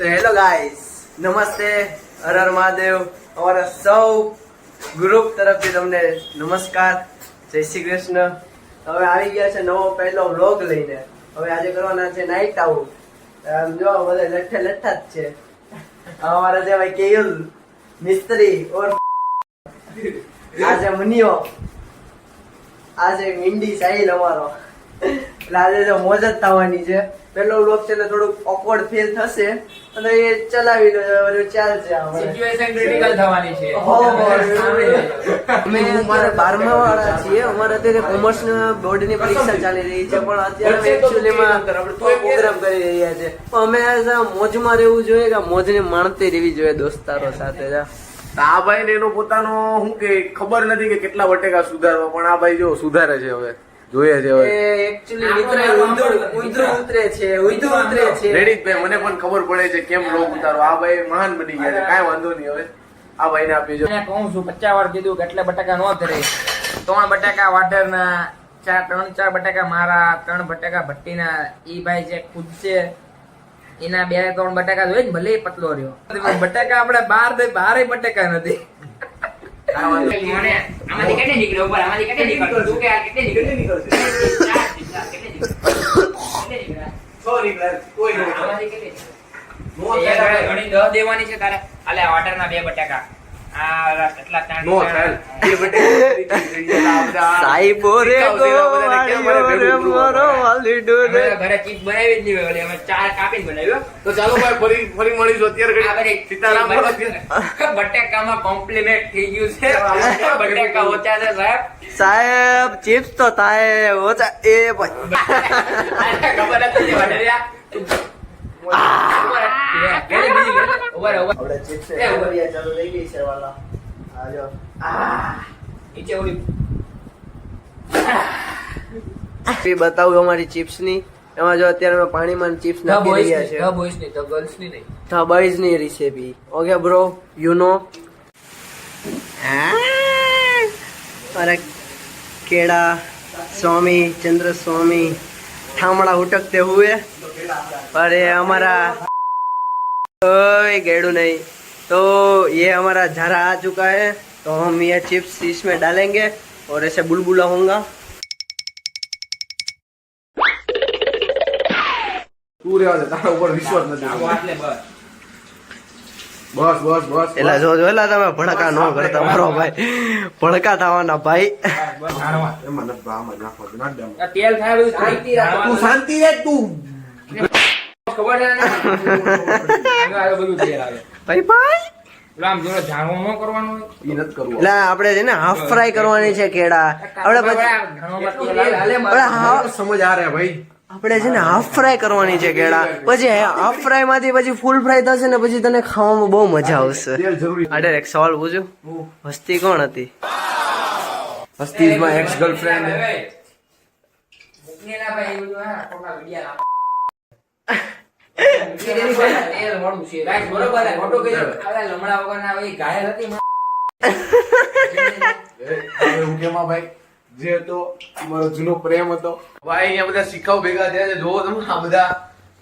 તો hello guys, નમસ્તે, હર હર મહાદેવ. અમારા સૌ ગ્રુપ તરફથી તમને નમસ્કાર, જય શ્રી કૃષ્ણ. હવે આવી ગયા છે નવો પહેલો વ્લોગ લઈને. હવે આજે કરવાના છે નાઇટ આઉટ. જો બધા લઠ્ઠે લઠ્ઠા જ છે. અમારા જે ભાઈ કેયુલ મિસ્ત્રી ઓર આજે મુનિયો, આજે મિંડી સાહિલ અમારો. એટલે આજે જો મોજ જ થવાની છે. પેલો વ્લોગ છે એટલે થોડુંક ઓકવર્ડ ફીલ થશે અને એ ચલાવી લો, ચાલશે. સિચ્યુએશન ક્રિટિકલ થવાની છે. અમે અમારે 12મા વાળા છીએ. અમારે અત્યારે કોમર્સ બોર્ડની પરીક્ષા ચાલી રહી છે, પણ અત્યારે અમે એકચ્યુઅલીમાં પ્રોગ્રામ કરી રહ્યા છે. પણ અમે મોજમાં રહેવું જોઈએ કે મોજને માણતી રહેવી જોઈએ દોસ્તારો સાથે. આ ભાઈ ને એનો પોતાનો શું કે ખબર નથી કે કેટલા બટેકા સુધારવા, પણ આ ભાઈ જો સુધારે છે. હવે જોઈએ છે હવે એકચ્યુઅલી મિત્ર ઉંદરું ઉતરે છે. રેડી ભાઈ, મને પણ ખબર પડે છે કેમ લોક ઉતારો. આ ભાઈ મહાન બની ગયા છે, કાંઈ વાંધો નહીં. હવે આ ભાઈ ને આપી જો કહું છું 50 વાર કીધું કે એટલા બટાકા નો ધરે. 3 બટાકા વાટરના, 3-4 બટાકા મારા, 3 બટાકા ભટ્ટીના. ઈ ભાઈ જે ખુદ છે એના 2-3 બટાકા જોઈએ ને, ભલે પતલો રહ્યો. બટાકા આપણે 12 બટાકા નથી. આમાંથી કેટલી નીકળ્યો ઉપર, આમાંથી કેટલી નીકળ્યો તું કે આ કેટલી નીકળ્યો? 10 દેવાની છે તારે. આલે આ વાટરના 2 બટાકા. આ કેટલા 3 નો થાય એ બટેકા સાઈબો રે ઘરે ચીપ બનાવી જ નહીં હોય. અમે 4 કાપીને બનાવ્યો. તો ચાલો ભાઈ, ફરી મળીશું. અત્યારે સીતારામ બટાકામાં કોમ્પ્લિમેન્ટ થઈ ગયું છે. બટાકા ઓછા છે સાહેબ. સાહેબ ચિપ્સ તો થાય ઓછા. એ ભાઈ ખબર હતી વડેરિયા. આપણે ચિપ્સ ચાલુ થઈ ગઈ છે વાલા. આજો નીચે ઓલી બતાવું અમારી ચિપ્સ ની. એમાં જો અત્યારે અમે પાણીમાં ચિપ્સ નાખી રહ્યા છે. ધ બોયસ ની, ધ ગર્લ્સ ની નહીં. ધ બોયઝ ની recipe. Okay bro, you know. અરે કેળા સ્વામી, ચંદ્ર स्वामी ठामड़ा उटकते हुए. अरे हमारा गेड़ू नहीं तो ये हमारा झारा आ चुका है. तो हम ये चिप्स इसमें डालेंगे और ऐसे बुलबुला होगा. તું રેવા દે, તારા ઉપર વિશ્વાસ નથી. બસ એલા જો એલા તમે ભડકા નો કરતા મારો ભાઈ. ભડકા થવાના ભાઈ. એમાં નથી, આમાં નાખો, નાખ દે આમાં. તેલ થાય બધું શાંતિ રાખો. તું શાંતિ રે તું. ખબર છે ને આ બધું તેલ આવે ભાઈ ભાઈ. આમ જોડે ઝાડવો ન કરવાનો હોય. ઈ નથી કરવું. એટલે આપણે છે ને હાફ ફ્રાય કરવાની છે કેળા. આપણે પછી સમજ આ રે ભાઈ. આપણે છે ને હાફ ફ્રાય કરવાની છે કેળા. પછી હાફ ફ્રાય માંથી પછી ફૂલ ફ્રાય થશે ને પછી તને ખાવામાં બહુ મજા આવશે. તેલ જરૂરી. આડે એક સવાલ પૂછું, હસ્તી કોણ હતી? હસ્તી ઇઝ માય એક્સ ગર્લફ્રેન્ડ. મુકનેલા ભાઈ એવું હા ખોટા વિડિયા તેલ મોડું છે ગાઈસ. બરોબર છે, ખોટું કીધું. આ લમડા વગરના હોય ઘાયલ હતી. હું કેમાં ભાઈ જે હતો મારો જૂનો પ્રેમ હતો ભાઈ. અહીંયા બધા શીખાવ ભેગા થયા છે. જોવો તમે, આ બધા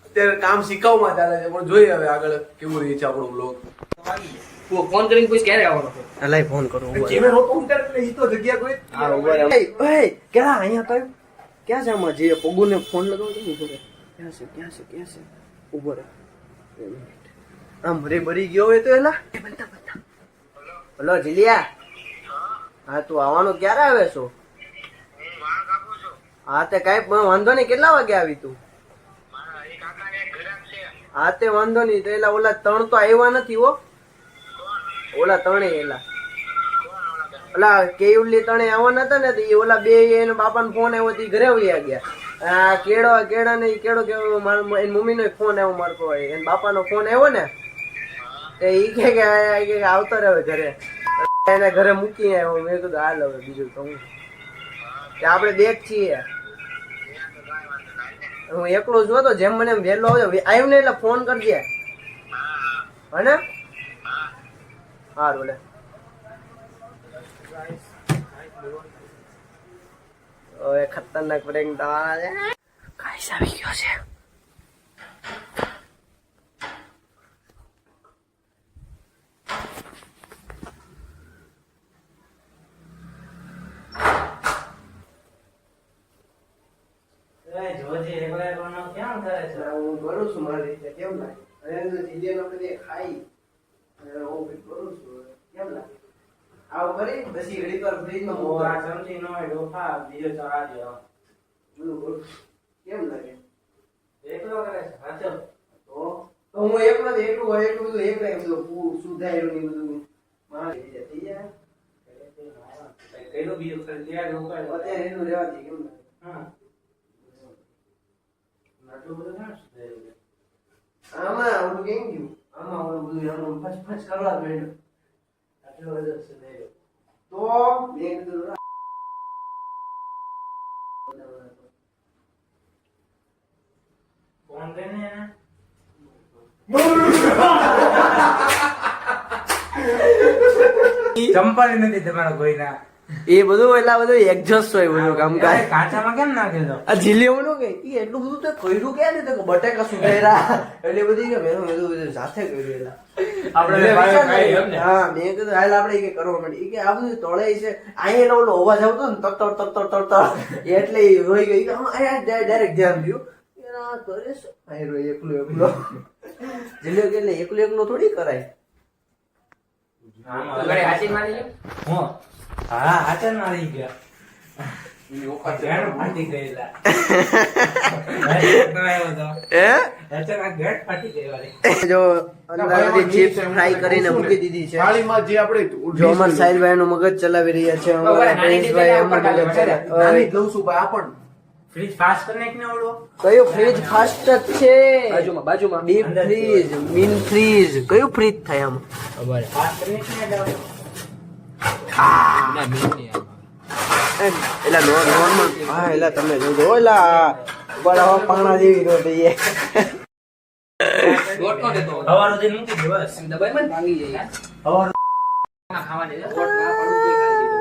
અત્યારે કામ શીખાવમાં ચાલે છે. પણ જોઈએ હવે આગળ કેવું રહે છે આપણો બ્લોગ. ફોન કરીને પૂછ ક્યારે આવવાનો છે. લાઈ ફોન કરું. જેમે રોતો ઉતાર એટલે ઈ તો જગ્યા કોઈ કેળા અહીંયા કયું ક્યાં છે? આમાં જે પગુને ફોન લગાવો તો ઉભો રહે. ક્યાં છે ઉભો રહે. આમ બરી ગયો હોય તો એલા હલો જીલિયા. હા તું આવવાનું ક્યારે આવે છો? હા તે કઈ વાંધો નહીં. કેટલા વાગે આવી તું? હા તે વાંધો નહીં. તો એલા ઓલા 3 તો આવ્યા નથી હો. ઓલા 3 એલા ઓલા કેયુલી 3 આવવાના હતા ને તો એ ઓલા 2 એના બાપાનો ફોન આવ્યો તો ઘરે વયા ગયા. આ કેળા ને કેળો કેવો એની મમ્મી નો ફોન આવ્યો મારતો હોય. એના બાપાનો ફોન આવ્યો ને તો ઈ કે આવતો રહે ઘરે. એને ઘરે મૂકી આવ્યો. મેં કીધું હાલ હવે બીજું તો હું આપણે બેગ છીએ. હું એકલો જ હતો. જેમ મને વહેલો આવ્યો ને એટલે ફોન કરજે. હને સારું લે. હવે ખતરનાક પ્રેન્ક થવાના છે. ગાઈસ આવી ગયો છે. પછી એકલા એકલાનો કેમ કરે છે? હું કરું છું મારી રીતે, કેમ લાગે? અને જો જીજેનો કદી ખાઈ અને હું કંઈક કરું છું, કેમ લાગે? આવું કરી પછી ઘડીક વાર ફ્રીજમાં ઓ મૂકો. આ ચમચી નો હોય ડોફા બીજો ચડા દે. બધું કરું. કેમ લાગે? એકલો કરે છે સાચો. તો હું એકલો જ એકલું હોય એટલું બધું એકલા બધું સુધાર્યું ને બધું મારી રીતે થઈ જાય. કઈનો બીજો કરી ત્યાં રોકાય. અત્યારે એનું રહેવા દે, કેમ લાગે? હા આટલું બધું ના સુધાર્યું. આમાં ઓલું કેમ ગયું? આમાં ઓલું બધું આમ ફચ કરવા જ માંડ્યું. આટલું બધું સુધાર્યું. તો મેં કીધું ફોન દે ને એને. ચંપલ નથી તમારા કોઈના. એ બધું એટલા બધું એડજસ્ટ હોય બધું કામકાજ. કાચામાં કેમ નાખે તો? આ જીલીઓનું કે ઈ એટલું બધું તો કર્યું કે ને તો બટેકા સુધાર્યા એટલે બધી કે મેં બધું સાથે કર્યું એલા. આપણે એટલે ભાઈ વિચાર ખાઈ કર્યો. એમ ને. હા મેં કીધું હાલ આપણે ઈ કે કરવા માંડી ઈ કે આ બધું તળે છે અહીંયા ઓલો અવાજ આવતો ને તર તર તર તર તર એટલે ઈ રોઈ ગઈ કે અહીંયા ડાયરેક્ટ ધ્યાન થયું એના કરે છે આ રોઈ એકલો જીલીઓ કે એટલે એકલો એકલો થોડી કરાય. ઘરે હાચી મારી ગયો? હું હા હાચન મારી ગયા. ફાટી ગયેલા. જો અંદર ચિપ્સ ફ્રાય કરીને મૂકી દીધી છે. થાળીમાં જે આપણે જો અમાર સાહિલભાઈ નું મગજ ચલાવી રહ્યા છે અમારા પ્રિન્સભાઈ એમનું મગજ ચલાવે. નાની જ લઉં છું ભાઈ આ પણ ફ્રીજ પાસ કરી નાખ ને ઓળો. કયું ફ્રીજ ફાસ્ટ જ છે? બાજુમાં ડીપ ફ્રીજ, મીન ફ્રીજ, કયું ફ્રીજ થાય આમાં? પાસ કરી નાખ ને એમ, એલા નોર્મલ હા એલા તમે જોજો એલા બડા પાણા જેવી રોટી છે. લોટ નો દેતો. હવાનો દિન મૂકી દે બસ. દબાઈ માં ભાંગી જાય. હવાનો ખાવા દે. લોટ ના પડું કે ખાલી દે.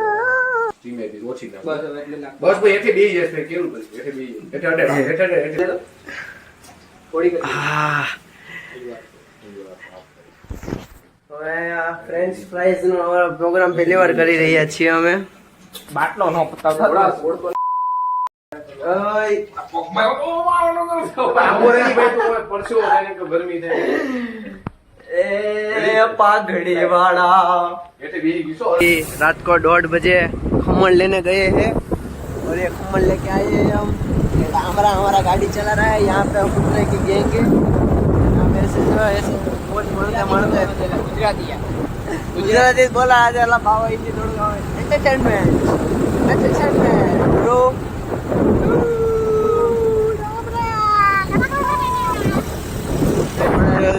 ધીમે ધીમે ઓછી નાખ. બસ હવે એટલે નાખ. બસ ભાઈ એથી બેહી જશે કેવું કરી એથી બેહી એટલે અડે થોડી કરી. હા હવે આ ફ્રેન્ચ ફ્રાઈઝ નો પ્રોગ્રામ પહેલી વાર કરી રહ્યા છીએ અમે. બાટલો નો પતાવતો. ઓય આબોરેની ભાઈ તો પરસેવો થાય કે ગરમી થાય એ પાઘડી वाला એથી બેહી ગયો रात को 1:30 बजे खमण लेने गए हैं और ये खमण लेके आए हैं हम. हमारा गाड़ी चला रहा है यहाँ पे हम उतरे की गैंग है. हम ऐसे जो ऐसे बहुत मारते गुजराती बोला आज अल्लाह बाबा इतनी थोड़ा एंटरटेनमेंट ब्रो.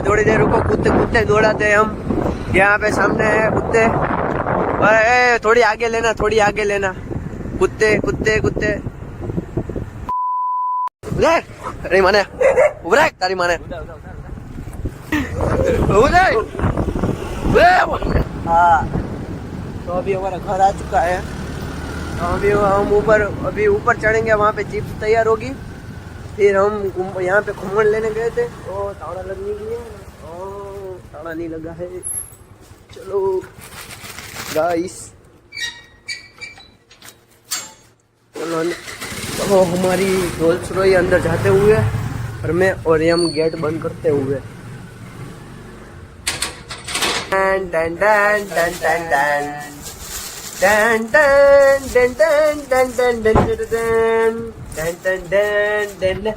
थोड़ी देर रुको, कुत्ते कुत्ते दौड़ाते हैं हम. यहाँ पे सामने है कुत्ते. अरे थोड़ी आगे लेना, थोड़ी आगे लेना. कुत्ते कुत्ते कुत्ते. उधर अरे माने उधर तारी माने उधर. हाँ तो अभी हमारा घर आ चुका है. अभी हम अभी ऊपर चढ़ेंगे, वहाँ पे जीप तैयार होगी. फिर हम यहाँ पे खमण लेने गए थे तो ताला लगने के लिए ताला नहीं लगा है. चलो गाइस चलो तो हमारी रोल्स रॉय अंदर जाते हुए और मैं और हम गेट बंद करते हुए. Done done done done done done done done done done done done done done done done done.